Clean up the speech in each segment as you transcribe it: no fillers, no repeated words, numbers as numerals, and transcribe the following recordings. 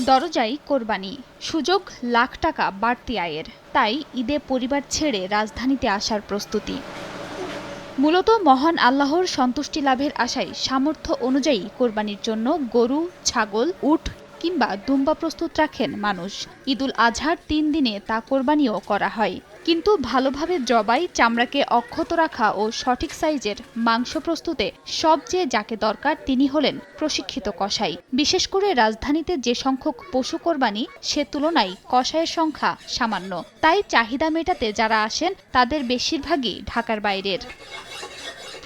দরজায় কোরবানি, সুযোগ লাখ টাকা বাড়তি আয়ের। তাই ঈদে পরিবার ছেড়ে রাজধানীতে আসার প্রস্তুতি। মূলত মহান আল্লাহর সন্তুষ্টি লাভের আশায় সামর্থ্য অনুযায়ী কোরবানির জন্য গরু, ছাগল, উট কিংবা দুম্বা প্রস্তুত রাখেন মানুষ। ঈদুল আজহার ৩ দিনে তা কোরবানিও করা হয়। কিন্তু ভালোভাবে জবাই, চামড়াকে অক্ষত রাখা ও সঠিক সাইজের মাংস প্রস্তুতে সবচেয়ে যাকে দরকার তিনি হলেন প্রশিক্ষিত কসাই। বিশেষ করে রাজধানীতে যে সংখ্যক পশু কোরবানি সে তুলনায় কসাইয়ের সংখ্যা সামান্য। তাই চাহিদা মেটাতে যারা আসেন তাদের বেশিরভাগই ঢাকার বাইরের।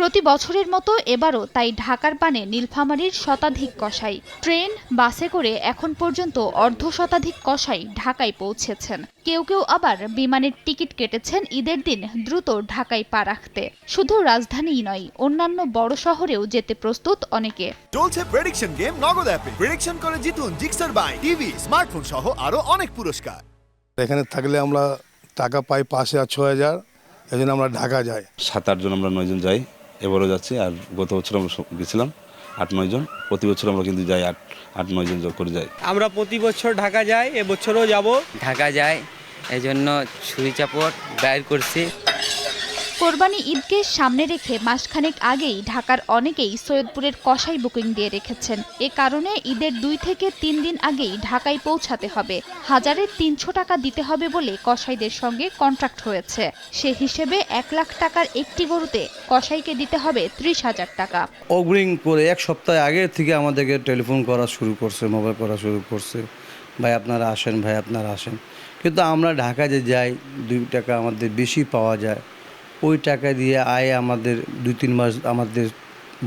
প্রতি বছরের মতো এবারও তাই ঢাকার পানে নীলফামারীর শতাধিক কসাই। ট্রেন, বাসে করে এখন পর্যন্ত অর্ধশতাধিক কসাই ঢাকায় পৌঁছেছেন। কেউ কেউ আবার বিমানের টিকিট কেটেছেন ঈদের দিন দ্রুত ঢাকায় পা রাখতে। শুধু রাজধানীই নয়, অন্যান্য বড় শহরেও যেতে প্রস্তুত অনেকে। চলছে প্রেডিকশন গেম নগদ অ্যাপে। প্রেডিকশন করে জিতুন জিক্সার বাইক, টিভি, স্মার্টফোন সহ আরো অনেক পুরস্কার। এখানে থাকলে আমরা টাকা পাই ৫ আর ৬ হাজার, এই জন্য আমরা ঢাকা যাই। ৭-৮ জন, আমরা 9 জন যাই। এবারও যাচ্ছি, আর গত বছর আমরা গেছিলাম ৮-৯ জন। প্রতি বছর আমরা কিন্তু যাই ৮-৯ জন করে যাই। আমরা প্রতি বছর ঢাকা যাই, এবছরও যাব। ঢাকা যাই, এই জন্য ছুরি চাপড় বাইর করছি। কোরবানি ঈদকে সামনে রেখে মাসখানেক আগেই ঢাকার অনেকেই সৈয়দপুরের কসাই বুকিং দিয়ে রেখেছেন। এ কারণে ঈদের ২ থেকে ৩ দিন আগেই ঢাকায় পৌঁছাতে হবে। হাজারে ৩০০ টাকা দিতে হবে বলে কসাইদের সঙ্গে কন্ট্রাক্ট হয়েছে। সে হিসেবে ১ লাখ টাকার একটি গরুতে কসাইকে দিতে হবে ৩০,০০০ টাকা। অগ্রিম করে ১ সপ্তাহ আগে থেকে আমাদেরকে টেলিফোন করা শুরু করছে, মোবাইল করা শুরু করছে, ভাই আপনারা আসেন, ভাই আপনারা আসেন। কিন্তু আমরা ঢাকা যে যাই, ২ টাকা আমাদের বেশি পাওয়া যায়। ওই টাকা দিয়ে আয় আমাদের ২-৩ মাস আমাদের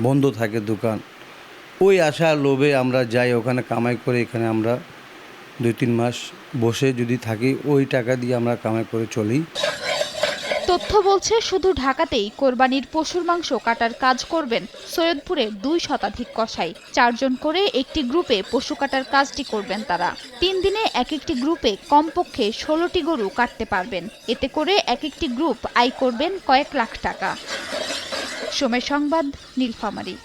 বন্ধ থাকে দোকান। ওই আশার লোভে আমরা যাই, ওখানে কামাই করে এখানে আমরা ২-৩ মাস বসে যদি থাকি, ওই টাকা দিয়ে আমরা কামাই করে চলি। তথ্য বলছে শুধু ঢাকাতেই কোরবানির পশুর মাংস কাটার কাজ করবেন সৈয়দপুরের ২ শতাধিক কসাই। ৪ জন করে একটি গ্রুপে পশু কাটার কাজটি করবেন তারা। ৩ দিনে এক একটি গ্রুপে কমপক্ষে ১৬টি গরু কাটতে পারবেন। এতে করে এক একটি গ্রুপ আয় করবেন কয়েক লাখ টাকা। সময় সংবাদ, নীলফামারী।